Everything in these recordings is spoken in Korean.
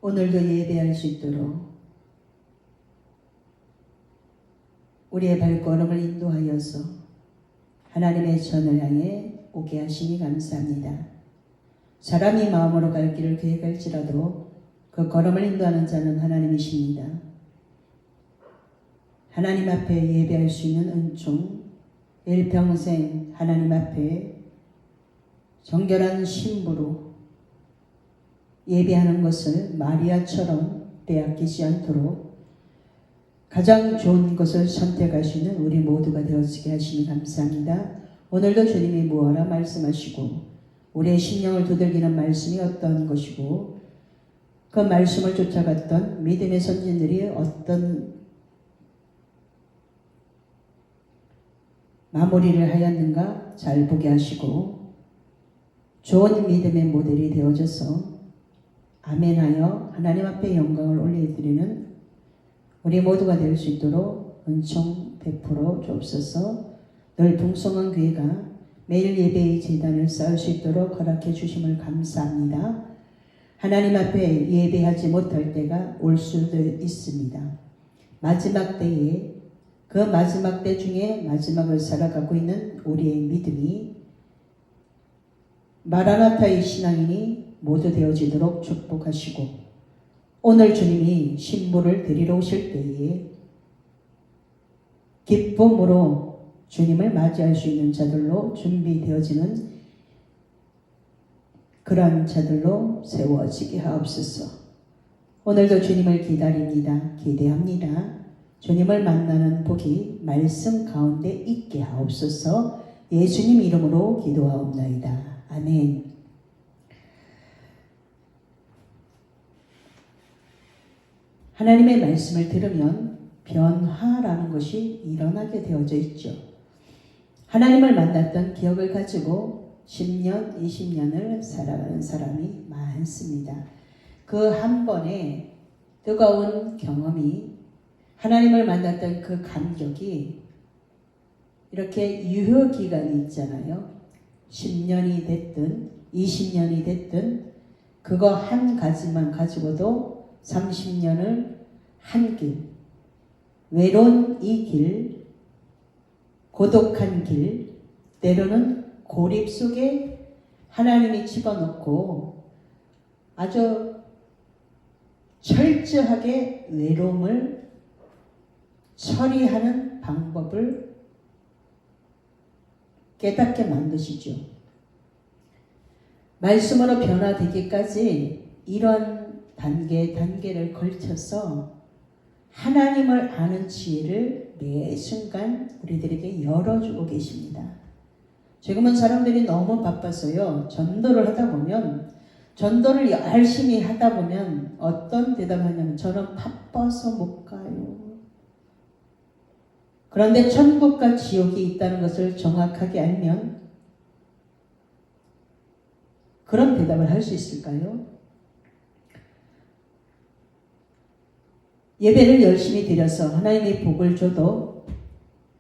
오늘도 예배할 수 있도록 우리의 발걸음을 인도하여서 하나님의 전을 향해 오게 하시니 감사합니다. 사람이 마음으로 갈 길을 계획할지라도 그 걸음을 인도하는 자는 하나님이십니다. 하나님 앞에 예배할 수 있는 은총, 일평생 하나님 앞에 정결한 신부로 예배하는 것을 마리아처럼 빼앗기지 않도록 가장 좋은 것을 선택하시는 우리 모두가 되어지게 하시니 감사합니다. 오늘도 주님이 무엇라 말씀하시고 우리의 심령을 두들기는 말씀이 어떤 것이고 그 말씀을 쫓아갔던 믿음의 선진들이 어떤 마무리를 하였는가 잘 보게 하시고 좋은 믿음의 모델이 되어져서 아멘하여 하나님 앞에 영광을 올려드리는 우리 모두가 될 수 있도록 은총 베풀어 주옵소서. 늘 풍성한 교회가 매일 예배의 제단을 쌓을 수 있도록 허락해 주심을 감사합니다. 하나님 앞에 예배하지 못할 때가 올 수도 있습니다. 마지막 때에 그 마지막 때 중에 마지막을 살아가고 있는 우리의 믿음이 마라나타의 신앙인이 모두 되어지도록 축복하시고 오늘 주님이 신부를 데리러 오실 때에 기쁨으로 주님을 맞이할 수 있는 자들로 준비되어지는 그러한 자들로 세워지게 하옵소서. 오늘도 주님을 기다립니다. 기대합니다. 주님을 만나는 복이 말씀 가운데 있게 하옵소서. 예수님 이름으로 기도하옵나이다. 아멘. 하나님의 말씀을 들으면 변화라는 것이 일어나게 되어져 있죠. 하나님을 만났던 기억을 가지고 10년, 20년을 살아가는 사람이 많습니다. 그 한 번의 뜨거운 경험이 하나님을 만났던 그 감격이 이렇게 유효기간이 있잖아요. 10년이 됐든 20년이 됐든 그거 한 가지만 가지고도 30년을 한 길, 외로운 이 길, 고독한 길, 때로는 고립 속에 하나님이 집어넣고 아주 철저하게 외로움을 처리하는 방법을 깨닫게 만드시죠. 말씀으로 변화되기까지 이런 단계를 걸쳐서 하나님을 아는 지혜를 매 순간 우리들에게 열어주고 계십니다. 지금은 사람들이 너무 바빠서요. 전도를 하다 보면 전도를 열심히 하다 보면 어떤 대답을 하냐면 저는 바빠서 못 가요. 그런데 천국과 지옥이 있다는 것을 정확하게 알면 그런 대답을 할 수 있을까요? 예배를 열심히 드려서 하나님의 복을 줘도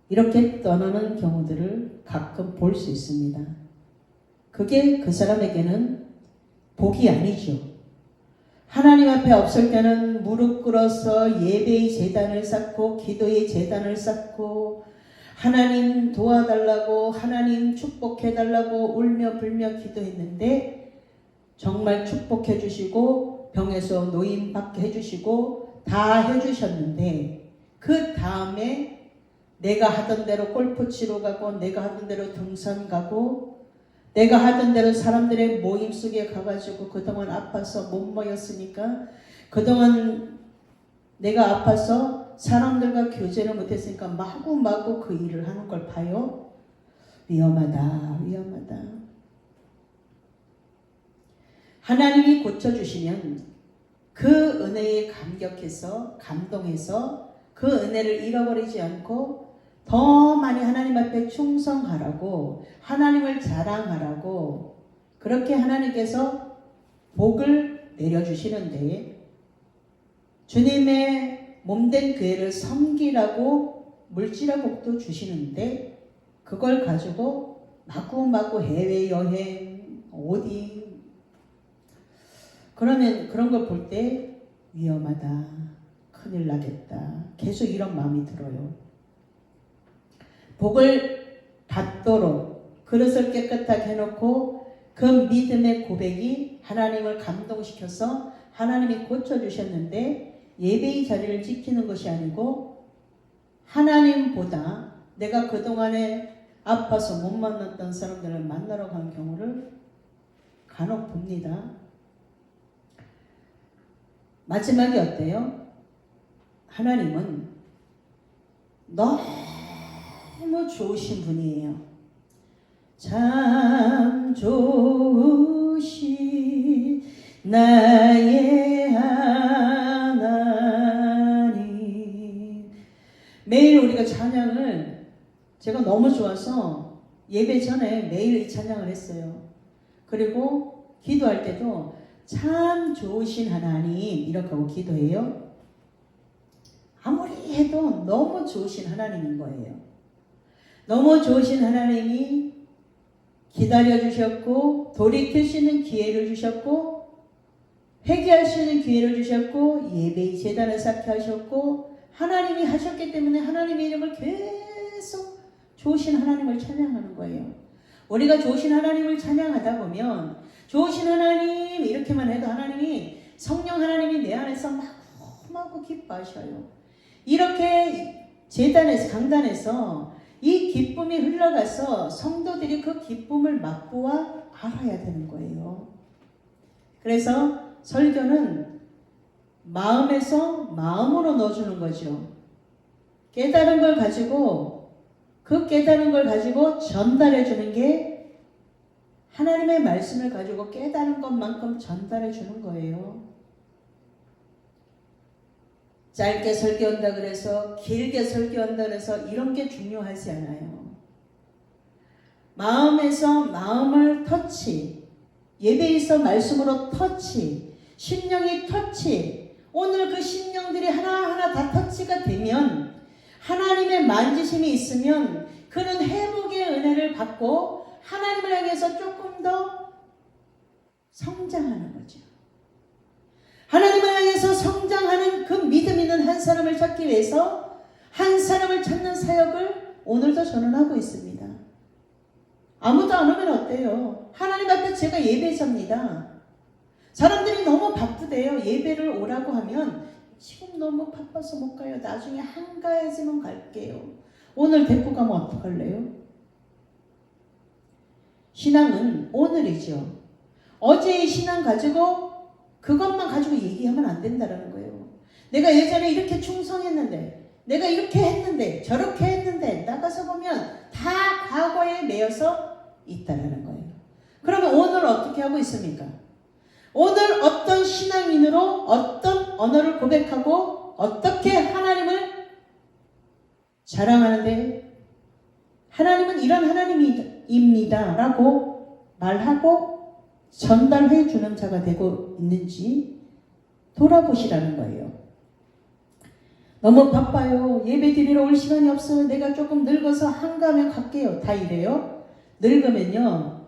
이렇게 떠나는 경우들을 가끔 볼 수 있습니다. 그게 그 사람에게는 복이 아니죠. 하나님 앞에 없을 때는 무릎 꿇어서 예배의 제단을 쌓고 기도의 제단을 쌓고 하나님 도와달라고 하나님 축복해달라고 울며 불며 기도했는데 정말 축복해 주시고 병에서 노임 받게 해주시고 다 해주셨는데 그 다음에 내가 하던 대로 골프 치러 가고 내가 하던 대로 등산 가고 내가 하던 대로 사람들의 모임 속에 가가지고 그동안 아파서 못 모였으니까 그동안 내가 아파서 사람들과 교제를 못했으니까 마구마구 그 일을 하는 걸 봐요. 위험하다. 하나님이 고쳐주시면 그 은혜에 감격해서 감동해서 그 은혜를 잃어버리지 않고 더 많이 하나님 앞에 충성하라고 하나님을 자랑하라고 그렇게 하나님께서 복을 내려주시는데 주님의 몸된 교회를 섬기라고 물질의 복도 주시는데 그걸 가지고 마구마구 해외여행 어디 그러면 그런 걸 볼 때 위험하다, 큰일 나겠다, 계속 이런 마음이 들어요. 복을 받도록 그릇을 깨끗하게 해놓고 그 믿음의 고백이 하나님을 감동시켜서 하나님이 고쳐주셨는데 예배의 자리를 지키는 것이 아니고 하나님보다 내가 그동안에 아파서 못 만났던 사람들을 만나러 간 경우를 간혹 봅니다. 마지막이 어때요? 하나님은 너무 좋으신 분이에요. 참 좋으신 나의 하나님. 매일 우리가 찬양을 제가 너무 좋아서 예배 전에 매일 이 찬양을 했어요. 그리고 기도할 때도 참 좋으신 하나님 이렇게 하고 기도해요. 아무리 해도 너무 좋으신 하나님인 거예요. 너무 좋으신 하나님이 기다려주셨고 돌이킬 수 있는 기회를 주셨고 회개할 수 있는 기회를 주셨고 예배의 제단을 쌓게 하셨고 하나님이 하셨기 때문에 하나님의 이름을 계속 좋으신 하나님을 찬양하는 거예요. 우리가 좋으신 하나님을 찬양하다 보면 좋으신 하나님 이렇게만 해도 하나님이 성령 하나님이 내 안에서 마구마구 기뻐하셔요. 이렇게 제단에서 강단에서 이 기쁨이 흘러가서 성도들이 그 기쁨을 맛보아 알아야 되는 거예요. 그래서 설교는 마음에서 마음으로 넣어주는 거죠. 깨달은 걸 가지고 그 깨달은 걸 가지고 전달해 주는 게 하나님의 말씀을 가지고 깨달은 것만큼 전달해 주는 거예요. 짧게 설교한다 그래서 길게 설교한다 그래서 이런 게 중요하지 않아요. 마음에서 마음을 터치, 예배에서 말씀으로 터치, 심령이 터치, 오늘 그 심령들이 하나하나 다 터치가 되면 하나님의 만지심이 있으면 그는 회복의 은혜를 받고 하나님을 향해서 조금 더 성장하는 거죠. 하나님을 향해서 성장하는 그 믿음 있는 한 사람을 찾기 위해서 한 사람을 찾는 사역을 오늘도 저는 하고 있습니다. 아무도 안 오면 어때요? 하나님 앞에 제가 예배자입니다. 사람들이 너무 바쁘대요. 예배를 오라고 하면 지금 너무 바빠서 못 가요. 나중에 한가해지면 갈게요. 오늘 데리고 가면 어떡할래요? 신앙은 오늘이죠. 어제의 신앙 가지고 그것만 가지고 얘기하면 안 된다는 거예요. 내가 예전에 이렇게 충성했는데, 내가 이렇게 했는데, 저렇게 했는데, 나가서 보면 다 과거에 매여서 있다라는 거예요. 그러면 오늘 어떻게 하고 있습니까? 오늘 어떤 신앙인으로 어떤 언어를 고백하고 어떻게 하나님을 자랑하는데 하나님은 이런 하나님입니다 라고 말하고 전달해 주는 자가 되고 있는지 돌아보시라는 거예요. 너무 바빠요. 예배 드리러 올 시간이 없어요. 내가 조금 늙어서 한가하면 갈게요. 다 이래요. 늙으면요.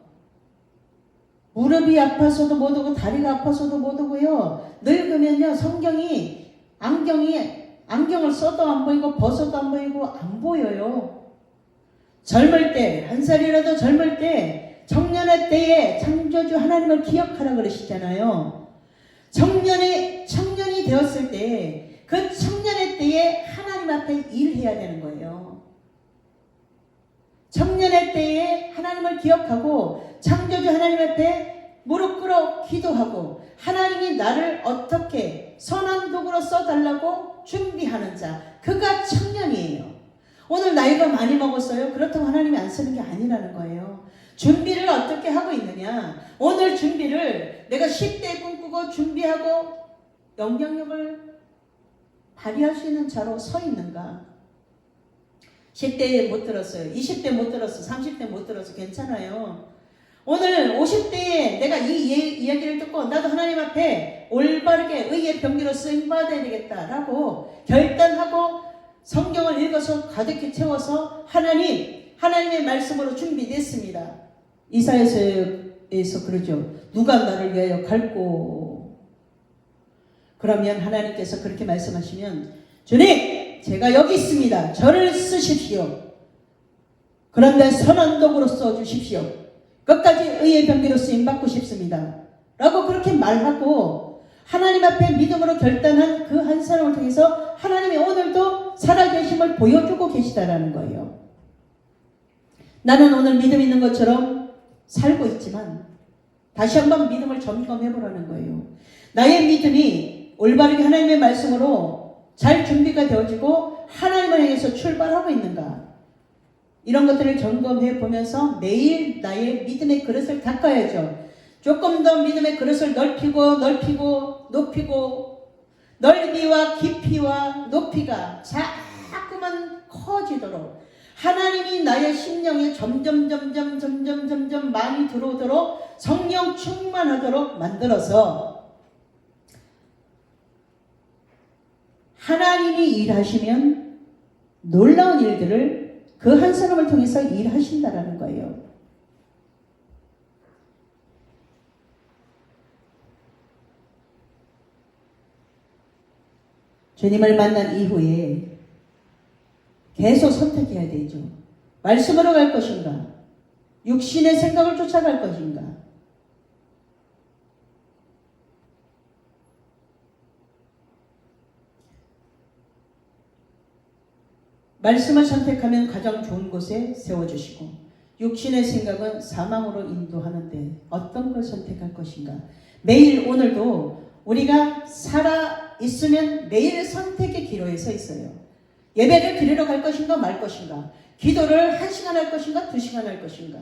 무릎이 아파서도 못 오고 다리가 아파서도 못 오고요. 늙으면요. 안경을 써도 안 보이고 벗어도 안 보이고 안 보여요. 젊을 때, 한 살이라도 젊을 때 청년의 때에 창조주 하나님을 기억하라 그러시잖아요. 청년이 되었을 때 그 청년의 때에 하나님 앞에 일해야 되는 거예요. 청년의 때에 하나님을 기억하고 창조주 하나님 앞에 무릎 꿇어 기도하고 하나님이 나를 어떻게 선한 도구로 써달라고 준비하는 자, 그가 청년이에요. 오늘 나이가 많이 먹었어요. 그렇다고 하나님이 안 쓰는 게 아니라는 거예요. 준비를 어떻게 하고 있느냐. 오늘 준비를 내가 10대에 꿈꾸고 준비하고 영향력을 발휘할 수 있는 자로 서 있는가. 10대에 못 들었어요. 20대 못 들었어. 30대 못 들었어. 괜찮아요. 오늘 50대에 내가 이 이야기를 듣고 나도 하나님 앞에 올바르게 의의 병기로 쓰임받아야 되겠다라고 결단하고 성경을 읽어서 가득히 채워서 하나님의 말씀으로 준비됐습니다. 이사야서에서 그러죠. 누가 나를 위하여 갈고 그러면 하나님께서 그렇게 말씀하시면 주님 제가 여기 있습니다. 저를 쓰십시오. 그런데 선한 도구로 써주십시오. 끝까지 의의 병기로 쓰임받고 싶습니다. 라고 그렇게 말하고 하나님 앞에 믿음으로 결단한 그 한 사람을 통해서 하나님이 오늘도 살아계심을 보여주고 계시다라는 거예요. 나는 오늘 믿음 있는 것처럼 살고 있지만 다시 한번 믿음을 점검해 보라는 거예요. 나의 믿음이 올바르게 하나님의 말씀으로 잘 준비가 되어지고 하나님을 향해서 출발하고 있는가? 이런 것들을 점검해 보면서 매일 나의 믿음의 그릇을 닦아야죠. 조금 더 믿음의 그릇을 넓히고 높이고 넓이와 깊이와 높이가 자꾸만 커지도록 하나님이 나의 심령에 점점 많이 들어오도록 성령 충만하도록 만들어서 하나님이 일하시면 놀라운 일들을 그 한 사람을 통해서 일하신다라는 거예요. 주님을 만난 이후에 계속 선택해야 되죠. 말씀으로 갈 것인가? 육신의 생각을 쫓아갈 것인가? 말씀을 선택하면 가장 좋은 곳에 세워주시고 육신의 생각은 사망으로 인도하는데 어떤 걸 선택할 것인가? 매일 오늘도 우리가 살아 있으면 매일 선택의 기로에 서 있어요. 예배를 드리러 갈 것인가 말 것인가? 기도를 1시간 할 것인가 2시간 할 것인가?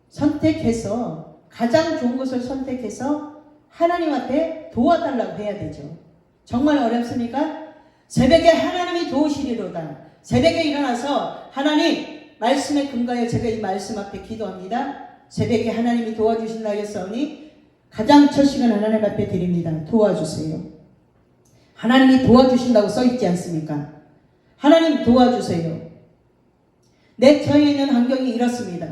선택해서 가장 좋은 것을 선택해서 하나님 앞에 도와달라고 해야 되죠. 정말 어렵습니까? 새벽에 하나님이 도우시리로다. 새벽에 일어나서 하나님 말씀에 근거하여 제가 이 말씀 앞에 기도합니다. 새벽에 하나님이 도와주신다 하였사오니 가장 첫 시간 하나님 앞에 드립니다. 도와주세요. 하나님이 도와주신다고 써있지 않습니까? 하나님 도와주세요. 내 처해 있는 환경이 이렇습니다.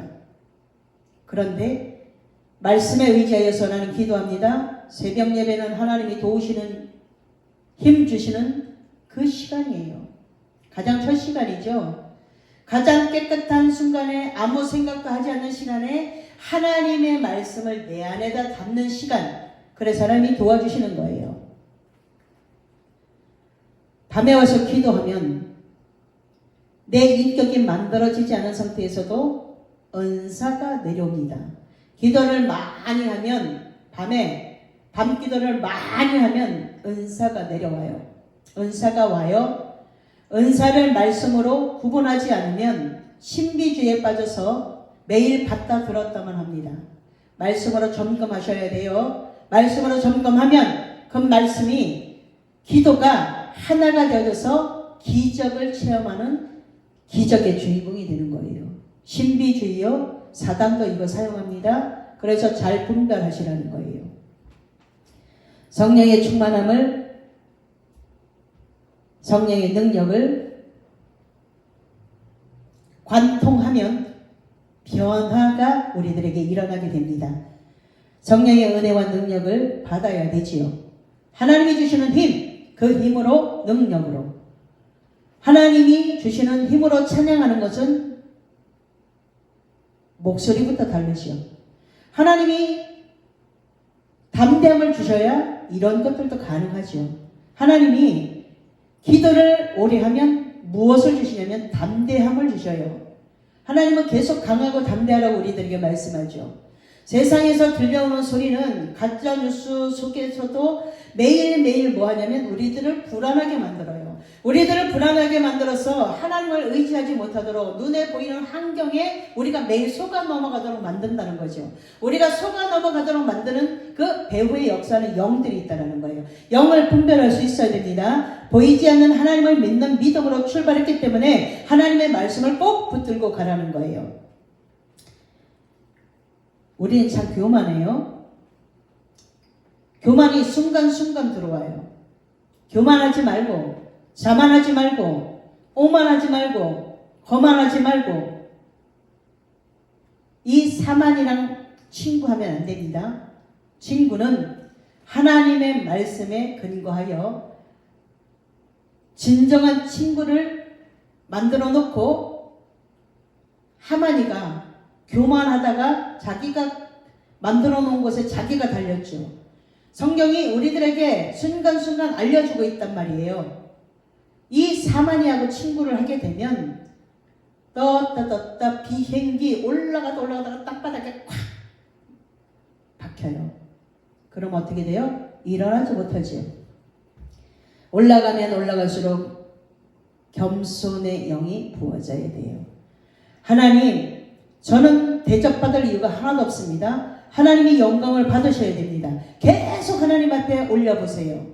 그런데 말씀에 의지하여서 나는 기도합니다. 새벽 예배는 하나님이 도우시는 힘 주시는 그 시간이에요. 가장 첫 시간이죠. 가장 깨끗한 순간에 아무 생각도 하지 않는 시간에 하나님의 말씀을 내 안에다 담는 시간. 그래서 하나님이 도와주시는 거예요. 밤에 와서 기도하면 내 인격이 만들어지지 않은 상태에서도 은사가 내려옵니다. 기도를 많이 하면 밤 기도를 많이 하면 은사가 내려와요. 은사가 와요. 은사를 말씀으로 구분하지 않으면 신비주의에 빠져서 매일 받다 들었다만 합니다. 말씀으로 점검하셔야 돼요. 말씀으로 점검하면 그 말씀이 기도가 하나가 되어져서 기적을 체험하는 기적의 주인공이 되는 거예요. 신비주의요. 사단도 이거 사용합니다. 그래서 잘 분별하시라는 거예요. 성령의 충만함을 성령의 능력을 관통하면 변화가 우리들에게 일어나게 됩니다. 성령의 은혜와 능력을 받아야 되지요. 하나님이 주시는 힘, 그 힘으로 능력으로 하나님이 주시는 힘으로 찬양하는 것은 목소리부터 다르죠. 하나님이 담대함을 주셔야 이런 것들도 가능하죠. 하나님이 기도를 오래 하면 무엇을 주시냐면 담대함을 주셔요. 하나님은 계속 강하고 담대하라고 우리들에게 말씀하죠. 세상에서 들려오는 소리는 가짜뉴스 속에서도 매일매일 뭐 하냐면 우리들을 불안하게 만들어요. 우리들을 불안하게 만들어서 하나님을 의지하지 못하도록 눈에 보이는 환경에 우리가 매일 속아 넘어가도록 만든다는 거죠. 우리가 속아 넘어가도록 만드는 그 배후의 역사는 영들이 있다는 거예요. 영을 분별할 수 있어야 됩니다. 보이지 않는 하나님을 믿는 믿음으로 출발했기 때문에 하나님의 말씀을 꼭 붙들고 가라는 거예요. 우리는 참 교만해요. 교만이 순간순간 들어와요. 교만하지 말고, 자만하지 말고, 오만하지 말고, 거만하지 말고, 이 사만이랑 친구하면 안 됩니다. 친구는 하나님의 말씀에 근거하여 진정한 친구를 만들어 놓고 하만이가 교만하다가 자기가 만들어 놓은 곳에 자기가 달렸죠. 성경이 우리들에게 순간순간 알려주고 있단 말이에요. 이 사마니하고 친구를 하게 되면 떴다 비행기 올라가다가 땅바닥에 콱 박혀요. 그럼 어떻게 돼요? 일어나지 못하죠. 올라가면 올라갈수록 겸손의 영이 부어져야 돼요. 하나님, 저는 대접받을 이유가 하나도 없습니다. 하나님이 영광을 받으셔야 됩니다. 계속 하나님 앞에 올려보세요.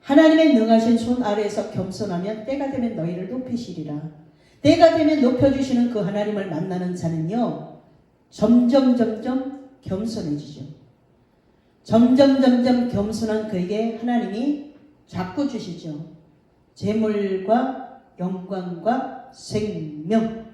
하나님의 능하신 손 아래에서 겸손하면 때가 되면 너희를 높이시리라. 때가 되면 높여주시는 그 하나님을 만나는 자는요, 점점 겸손해지죠. 점점 겸손한 그에게 하나님이 자꾸 주시죠. 재물과 영광과 생명.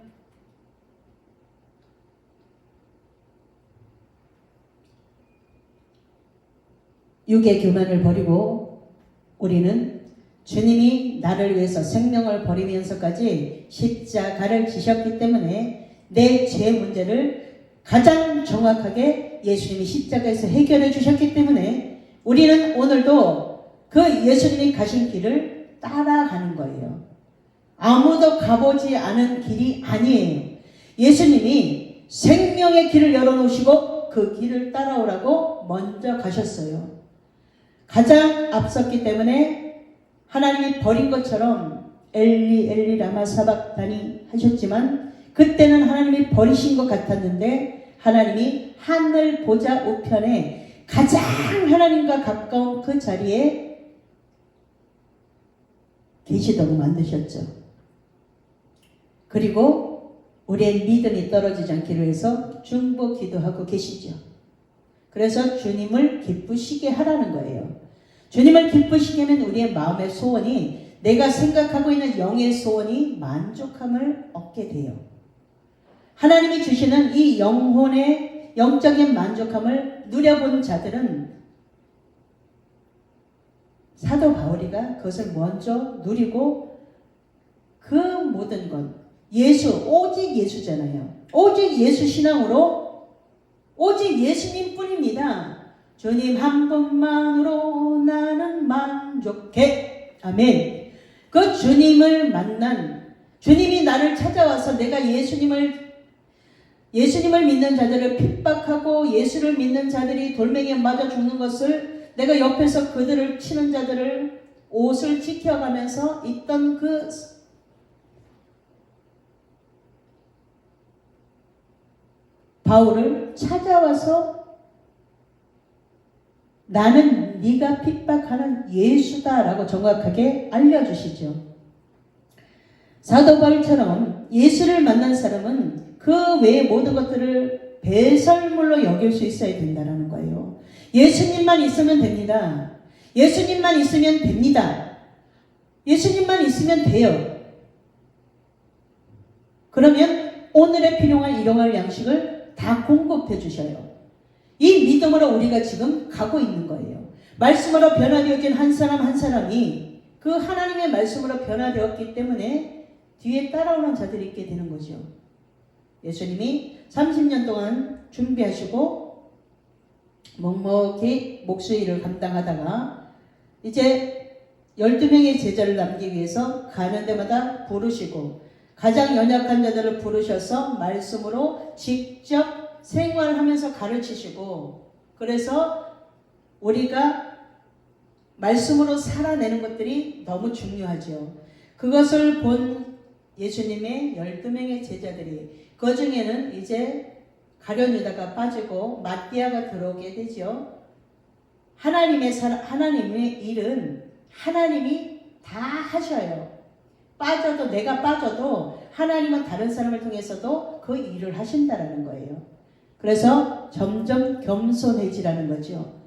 육의 교만을 버리고 우리는 주님이 나를 위해서 생명을 버리면서까지 십자가를 지셨기 때문에 내 죄 문제를 가장 정확하게 예수님이 십자가에서 해결해 주셨기 때문에 우리는 오늘도 그 예수님이 가신 길을 따라가는 거예요. 아무도 가보지 않은 길이 아니에요. 예수님이 생명의 길을 열어놓으시고 그 길을 따라오라고 먼저 가셨어요. 가장 앞섰기 때문에 하나님이 버린 것처럼 엘리 엘리 라마 사박다니 하셨지만 그때는 하나님이 버리신 것 같았는데 하나님이 하늘 보좌 우편에 가장 하나님과 가까운 그 자리에 계시도록 만드셨죠. 그리고 우리의 믿음이 떨어지지 않기를 위해서 중보 기도하고 계시죠. 그래서 주님을 기쁘시게 하라는 거예요. 주님을 기쁘시게 하면 우리의 마음의 소원이, 내가 생각하고 있는 영의 소원이 만족함을 얻게 돼요. 하나님이 주시는 이 영혼의 영적인 만족함을 누려본 자들은 사도 바울이가 그것을 먼저 누리고 그 모든 것, 예수, 오직 예수잖아요. 오직 예수 신앙으로 오직 예수님 뿐입니다. 주님 한 분만으로 나는 만족해. 아멘. 그 주님을 만난, 주님이 나를 찾아와서 내가 예수님을 믿는 자들을 핍박하고 예수를 믿는 자들이 돌멩이에 맞아 죽는 것을 내가 옆에서 그들을 치는 자들을 옷을 지켜가면서 있던 그 바울을 찾아와서 나는 네가 핍박하는 예수다라고 정확하게 알려주시죠. 사도 바울처럼 예수를 만난 사람은 그 외의 모든 것들을 배설물로 여길 수 있어야 된다는 거예요. 예수님만 있으면 됩니다. 예수님만 있으면 됩니다. 예수님만 있으면 돼요. 그러면 오늘의 필요한 일용할 양식을 다 공급해 주셔요. 이 믿음으로 우리가 지금 가고 있는 거예요. 말씀으로 변화되어진 한 사람 한 사람이 그 하나님의 말씀으로 변화되었기 때문에 뒤에 따라오는 자들이 있게 되는 거죠. 예수님이 30년 동안 준비하시고 묵묵히 목수일을 감당하다가 이제 12명의 제자를 남기기 위해서 가는 데마다 부르시고 가장 연약한 자들을 부르셔서 말씀으로 직접 생활하면서 가르치시고, 그래서 우리가 말씀으로 살아내는 것들이 너무 중요하죠. 그것을 본 예수님의 12명의 제자들이, 그 중에는 이제 가룟 유다가 빠지고 마띠아가 들어오게 되죠. 하나님의 일은 하나님이 다 하셔요. 내가 빠져도 하나님은 다른 사람을 통해서도 그 일을 하신다라는 거예요. 그래서 점점 겸손해지라는 거죠.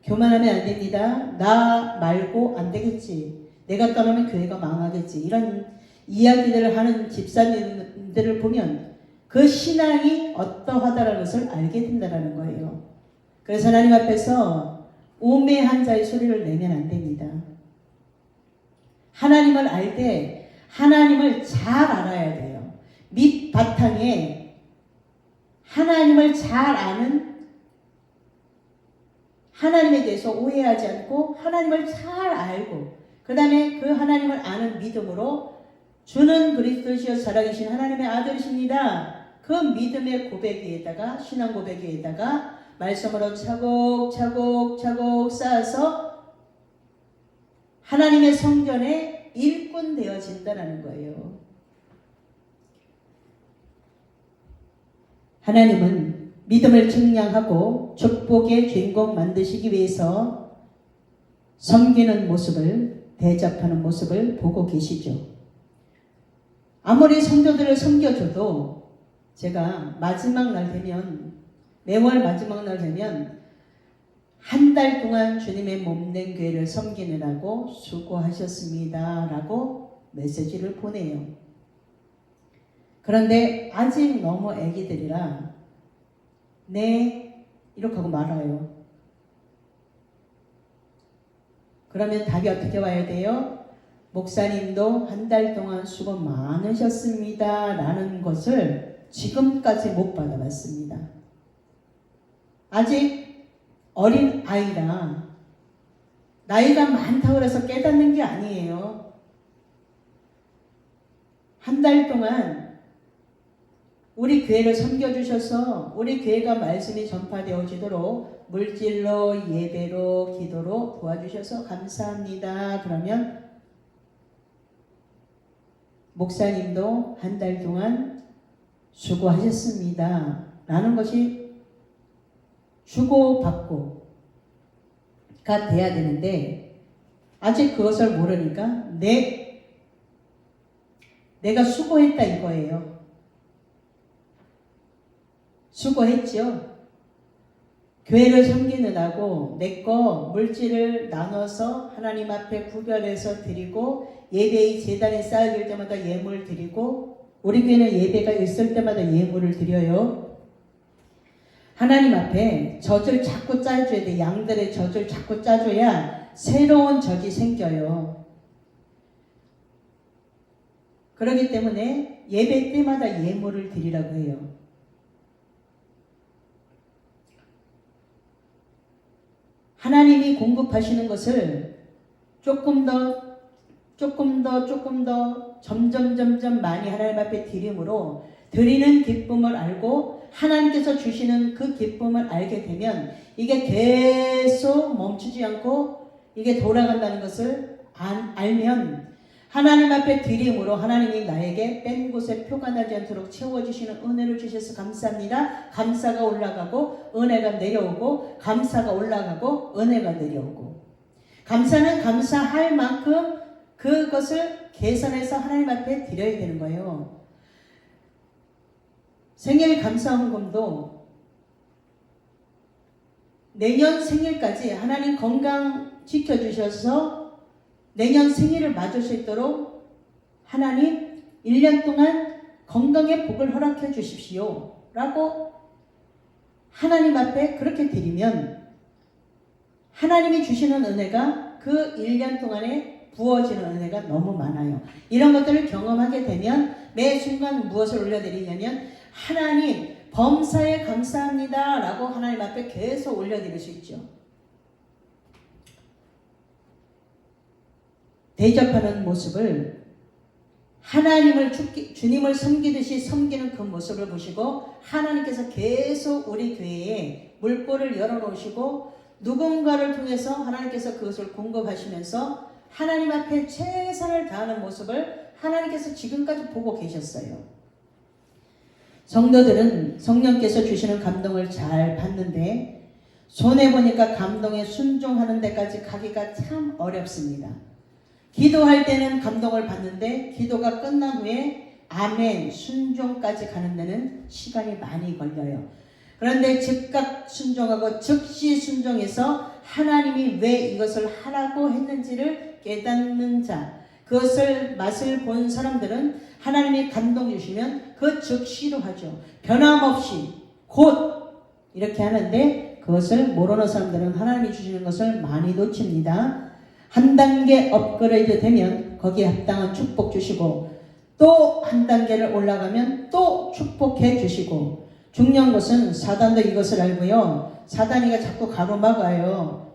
교만하면 안 됩니다. 나 말고 안 되겠지. 내가 떠나면 교회가 망하겠지. 이런 이야기들을 하는 집사님들을 보면 그 신앙이 어떠하다는 것을 알게 된다는 거예요. 그래서 하나님 앞에서 우매한 자의 소리를 내면 안 됩니다. 하나님을 알 때 하나님을 잘 알아야 돼요. 밑바탕에 하나님을 잘 아는, 하나님에 대해서 오해하지 않고 하나님을 잘 알고 그 다음에 그 하나님을 아는 믿음으로 주는 그리스도시여 살아계신 하나님의 아들이십니다. 그 믿음의 고백 위에다가, 신앙 고백 위에다가 말씀으로 차곡차곡 쌓아서 하나님의 성전에 일꾼 되어진다는 거예요. 하나님은 믿음을 측량하고 축복의 주인공 만드시기 위해서 섬기는 모습을, 대접하는 모습을 보고 계시죠. 아무리 성도들을 섬겨줘도 제가 마지막 날 되면, 매월 마지막 날 되면 한 달 동안 주님의 몸된 교회를 섬기느라고 수고하셨습니다 라고 메시지를 보내요. 그런데 아직 너무 애기들이라 네 이렇게 하고 말아요. 그러면 답이 어떻게 와야 돼요? 목사님도 한 달 동안 수고 많으셨습니다 라는 것을 지금까지 못 받아봤습니다. 아직 어린 아이라 나이가 많다고 해서 깨닫는 게 아니에요. 한 달 동안 우리 교회를 섬겨주셔서 우리 교회가 말씀이 전파되어지도록 물질로, 예배로, 기도로 도와주셔서 감사합니다. 그러면 목사님도 한 달 동안 수고하셨습니다 라는 것이 주고받고가 돼야 되는데 아직 그것을 모르니까 내가 수고했다 이거예요. 수고했죠. 교회를 섬기느라고 내 거 물질을 나눠서 하나님 앞에 구별해서 드리고 예배의 제단에 쌓여질 때마다 예물 드리고 우리 교회는 예배가 있을 때마다 예물을 드려요. 하나님 앞에 젖을 자꾸 짜줘야 돼. 양들의 젖을 자꾸 짜줘야 새로운 젖이 생겨요. 그렇기 때문에 예배 때마다 예물을 드리라고 해요. 하나님이 공급하시는 것을 조금 더 점점 많이 하나님 앞에 드림으로 드리는 기쁨을 알고 하나님께서 주시는 그 기쁨을 알게 되면 이게 계속 멈추지 않고 이게 돌아간다는 것을 알면 하나님 앞에 드림으로 하나님이 나에게 뺀 곳에 표가 나지 않도록 채워주시는 은혜를 주셔서 감사합니다. 감사가 올라가고 은혜가 내려오고 감사가 올라가고 은혜가 내려오고 감사는 감사할 만큼 그것을 계산해서 하나님 앞에 드려야 되는 거예요. 생일 감사헌금도 내년 생일까지 하나님 건강 지켜주셔서 내년 생일을 맞을 수 있도록 하나님 1년 동안 건강의 복을 허락해 주십시오 라고 하나님 앞에 그렇게 드리면 하나님이 주시는 은혜가 그 1년 동안에 부어지는 은혜가 너무 많아요. 이런 것들을 경험하게 되면 매 순간 무엇을 올려드리냐면 하나님 범사에 감사합니다 라고 하나님 앞에 계속 올려드릴 수 있죠. 대접하는 모습을 하나님을 주님을 섬기듯이 섬기는 그 모습을 보시고 하나님께서 계속 우리 교회에 물꼬를 열어놓으시고 누군가를 통해서 하나님께서 그것을 공급하시면서 하나님 앞에 최선을 다하는 모습을 하나님께서 지금까지 보고 계셨어요. 성도들은 성령께서 주시는 감동을 잘 받는데 손해보니까 감동에 순종하는 데까지 가기가 참 어렵습니다. 기도할 때는 감동을 받는데 기도가 끝난 후에 아멘, 순종까지 가는 데는 시간이 많이 걸려요. 그런데 즉각 순종하고 즉시 순종해서 하나님이 왜 이것을 하라고 했는지를 깨닫는 자, 그것을 맛을 본 사람들은 하나님이 감동 주시면 그 즉시로 하죠. 변함없이 곧 이렇게 하는데 그것을 모르는 사람들은 하나님이 주시는 것을 많이 놓칩니다. 한 단계 업그레이드 되면 거기에 합당한 축복 주시고 또 한 단계를 올라가면 또 축복해 주시고 중요한 것은 사단도 이것을 알고요. 사단이가 자꾸 가로막아요.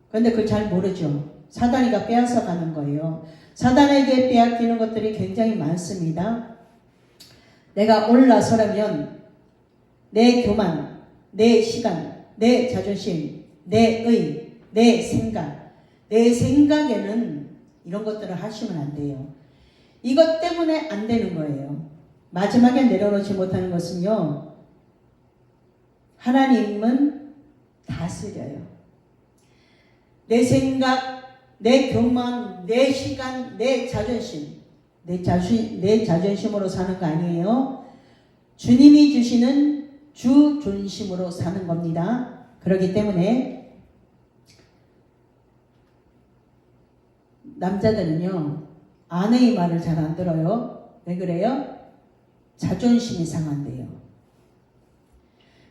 그런데 그걸 잘 모르죠. 사단이가 빼앗아 가는 거예요. 사단에게 빼앗기는 것들이 굉장히 많습니다. 내가 올라서려면 내 교만, 내 시간, 내 자존심, 내 의, 내 생각, 내 생각에는 이런 것들을 하시면 안 돼요. 이것 때문에 안 되는 거예요. 마지막에 내려놓지 못하는 것은요. 하나님은 다스려요. 내 생각, 내 교만, 내 시간, 내 자존심, 내 자존심으로 사는 거 아니에요. 주님이 주시는 주 존심으로 사는 겁니다. 그렇기 때문에 남자들은요. 아내의 말을 잘 안 들어요. 왜 그래요? 자존심이 상한대요.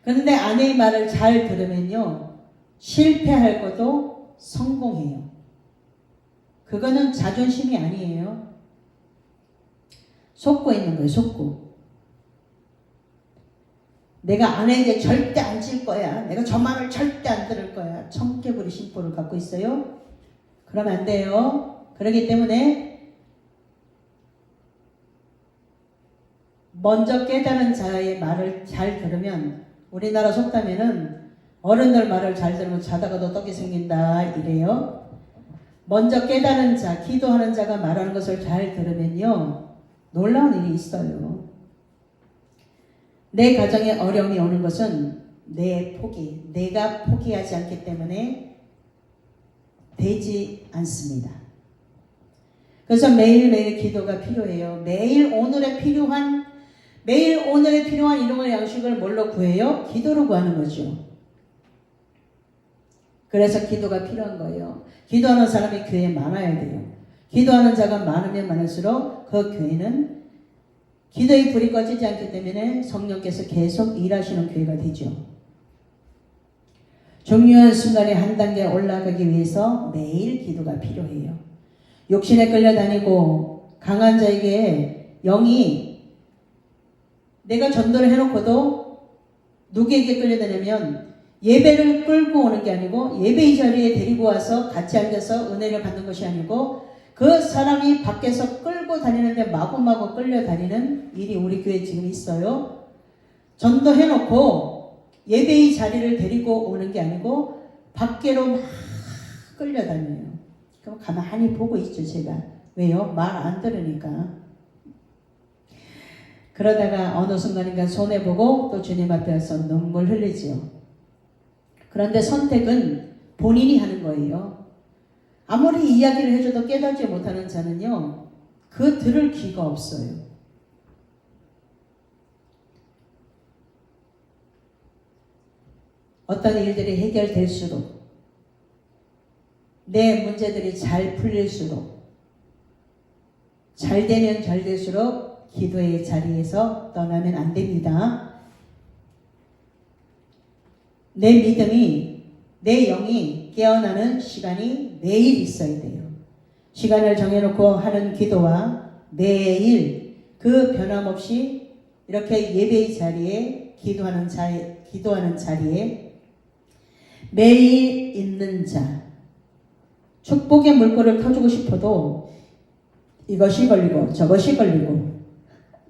그런데 아내의 말을 잘 들으면요. 실패할 것도 성공해요. 그거는 자존심이 아니에요. 속고 있는 거예요. 속고. 내가 아내에게 절대 안 질 거야. 내가 저 말을 절대 안 들을 거야. 청개구리 심보를 갖고 있어요. 그러면 안 돼요. 그렇기 때문에 먼저 깨달은 자의 말을 잘 들으면 우리나라 속담에는 어른들 말을 잘 들으면 자다가도 떡이 생긴다 이래요. 먼저 깨달은 자, 기도하는 자가 말하는 것을 잘 들으면요. 놀라운 일이 있어요. 내 가정에 어려움이 오는 것은 내 포기, 내가 포기하지 않기 때문에 되지 않습니다. 그래서 매일매일 기도가 필요해요. 매일 오늘에 필요한 일용할 양식을 뭘로 구해요? 기도로 구하는 거죠. 그래서 기도가 필요한 거예요. 기도하는 사람이 교회에 많아야 돼요. 기도하는 자가 많으면 많을수록 그 교회는 기도의 불이 꺼지지 않기 때문에 성령께서 계속 일하시는 교회가 되죠. 중요한 순간에 한 단계 올라가기 위해서 매일 기도가 필요해요. 욕심에 끌려다니고 강한 자에게 영이 내가 전도를 해놓고도 누구에게 끌려다니면 예배를 끌고 오는 게 아니고 예배의 자리에 데리고 와서 같이 앉아서 은혜를 받는 것이 아니고 그 사람이 밖에서 끌고 다니는데 마구마구 끌려다니는 일이 우리 교회에 지금 있어요. 전도해놓고 예배의 자리를 데리고 오는 게 아니고 밖으로 막 끌려다녀요. 그럼 가만히 보고 있죠, 제가. 왜요? 말 안 들으니까. 그러다가 어느 순간인가 손해보고 또 주님 앞에 와서 눈물 흘리지요. 그런데 선택은 본인이 하는 거예요. 아무리 이야기를 해줘도 깨닫지 못하는 자는요. 그 들을 귀가 없어요. 어떤 일들이 해결될수록 내 문제들이 잘 풀릴수록 잘 되면 잘 될수록 기도의 자리에서 떠나면 안 됩니다. 내 믿음이, 내 영이 깨어나는 시간이 매일 있어야 돼요. 시간을 정해놓고 하는 기도와 매일 그 변함없이 이렇게 예배의 자리에 기도하는 자리에 매일 있는 자, 축복의 물꼬를 터주고 싶어도 이것이 걸리고 저것이 걸리고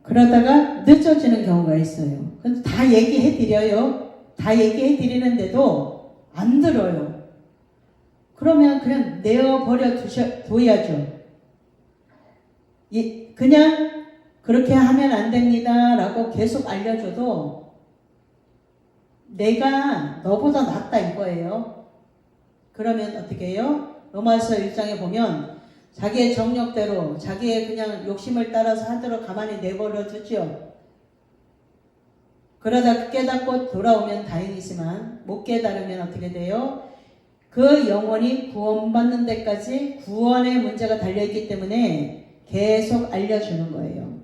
그러다가 늦어지는 경우가 있어요. 근데 다 얘기해 드려요. 다 얘기해 드리는데도 안 들어요. 그러면 그냥 내어버려 둬야죠. 그냥 그렇게 하면 안 됩니다 라고 계속 알려줘도 내가 너보다 낫다 이거예요. 그러면 어떻게 해요? 로마서 1장에 보면 자기의 정욕대로 자기의 그냥 욕심을 따라서 하도록 가만히 내버려 두죠. 그러다 깨닫고 돌아오면 다행이지만 못 깨달으면 어떻게 돼요? 그 영혼이 구원받는 데까지 구원의 문제가 달려있기 때문에 계속 알려주는 거예요.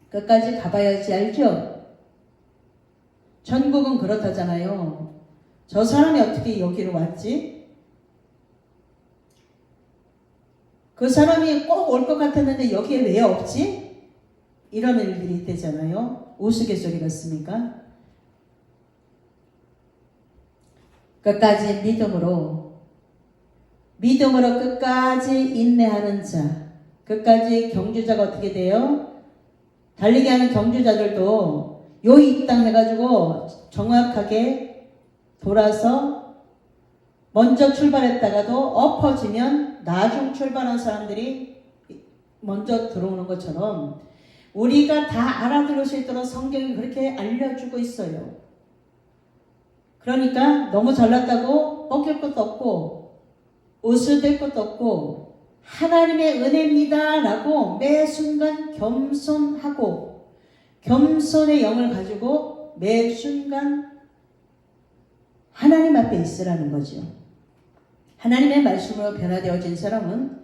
끝까지 가봐야지 알죠? 천국은 그렇다잖아요. 저 사람이 어떻게 여기로 왔지? 그 사람이 꼭 올 것 같았는데 여기에 왜 없지? 이런 일들이 되잖아요. 우스갯소리 같습니까? 끝까지 믿음으로 끝까지 인내하는 자, 끝까지 경주자가 어떻게 돼요? 달리게 하는 경주자들도 요 이 땅 해가지고 정확하게 돌아서 먼저 출발했다가도 엎어지면 나중 출발한 사람들이 먼저 들어오는 것처럼 우리가 다 알아들을 수 있도록 성경이 그렇게 알려주고 있어요. 그러니까 너무 잘났다고 꺾일 것도 없고 웃을 것도 없고 하나님의 은혜입니다 라고 매 순간 겸손하고 겸손의 영을 가지고 매 순간 하나님 앞에 있으라는 거죠. 하나님의 말씀으로 변화되어진 사람은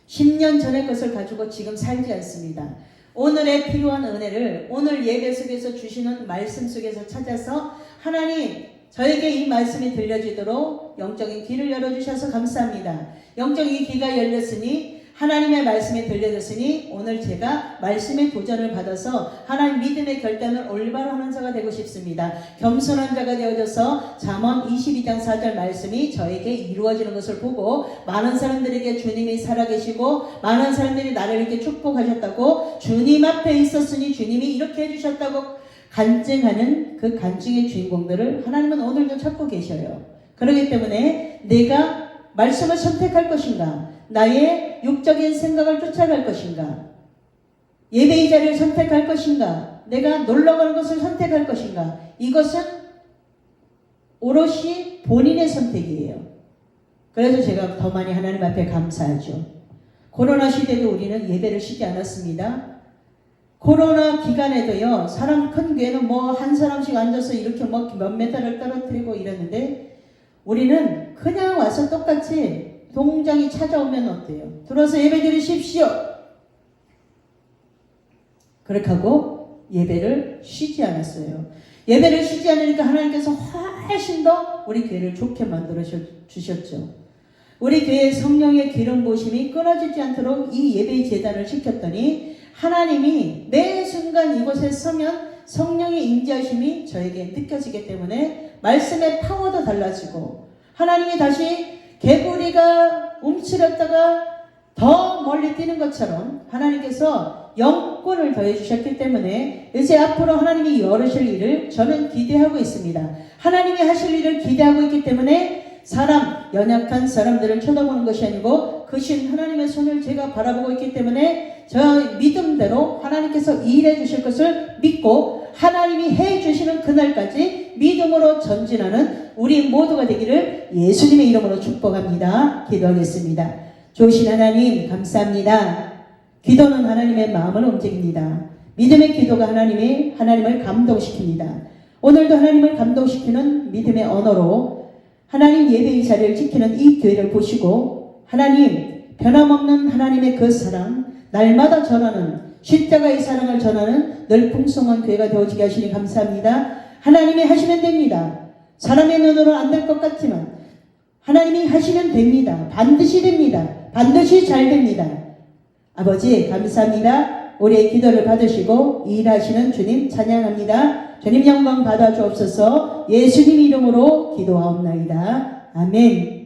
10년 전의 것을 가지고 지금 살지 않습니다. 오늘의 필요한 은혜를 오늘 예배 속에서 주시는 말씀 속에서 찾아서 하나님 저에게 이 말씀이 들려지도록 영적인 귀를 열어주셔서 감사합니다. 영적인 귀가 열렸으니 하나님의 말씀이 들려졌으니 오늘 제가 말씀의 도전을 받아서 하나님 믿음의 결단을 올바로 하는 자가 되고 싶습니다. 겸손한 자가 되어져서 잠언 22장 4절 말씀이 저에게 이루어지는 것을 보고 많은 사람들에게 주님이 살아계시고 많은 사람들이 나를 이렇게 축복하셨다고 주님 앞에 있었으니 주님이 이렇게 해주셨다고 간증하는 그 간증의 주인공들을 하나님은 오늘도 찾고 계셔요. 그렇기 때문에 내가 말씀을 선택할 것인가? 나의 육적인 생각을 쫓아갈 것인가? 예배의 자리를 선택할 것인가? 내가 놀러가는 것을 선택할 것인가? 이것은 오롯이 본인의 선택이에요. 그래서 제가 더 많이 하나님 앞에 감사하죠. 코로나 시대도 우리는 예배를 쉬지 않았습니다. 코로나 기간에도요, 사람 큰 교회는 뭐 한 사람씩 앉아서 이렇게 뭐 몇 메달을 떨어뜨리고 이랬는데 우리는 그냥 와서 똑같이 동장이 찾아오면 어때요? 들어서 예배 드리십시오. 그렇게 하고 예배를 쉬지 않았어요. 예배를 쉬지 않으니까 하나님께서 훨씬 더 우리 교회를 좋게 만들어 주셨죠. 우리 교회의 성령의 기름 부으심이 끊어지지 않도록 이 예배의 제단을 시켰더니 하나님이 매 순간 이곳에 서면 성령의 임재하심이 저에게 느껴지기 때문에 말씀의 파워도 달라지고 하나님이 다시 개구리가 움츠렸다가 더 멀리 뛰는 것처럼 하나님께서 영권을 더해 주셨기 때문에 이제 앞으로 하나님이 열으실 일을 저는 기대하고 있습니다. 하나님이 하실 일을 기대하고 있기 때문에 연약한 사람들을 쳐다보는 것이 아니고 크신 하나님의 손을 제가 바라보고 있기 때문에 저 믿음대로 하나님께서 일해 주실 것을 믿고 하나님이 해 주시는 그날까지 믿음으로 전진하는 우리 모두가 되기를 예수님의 이름으로 축복합니다. 기도하겠습니다. 좋으신 하나님 감사합니다. 기도는 하나님의 마음을 움직입니다. 믿음의 기도가 하나님을 감동시킵니다. 오늘도 하나님을 감동시키는 믿음의 언어로 하나님 예배의 자리를 지키는 이 교회를 보시고 하나님 변함없는 하나님의 그 사랑 날마다 전하는 십자가의 사랑을 전하는 늘 풍성한 교회가 되어지게 하시니 감사합니다. 하나님이 하시면 됩니다. 사람의 눈으로는 안 될 것 같지만 하나님이 하시면 됩니다. 반드시 됩니다. 반드시 잘 됩니다. 아버지 감사합니다. 우리의 기도를 받으시고 일하시는 주님 찬양합니다. 주님 영광 받아 주옵소서. 예수님 이름으로 기도하옵나이다. 아멘.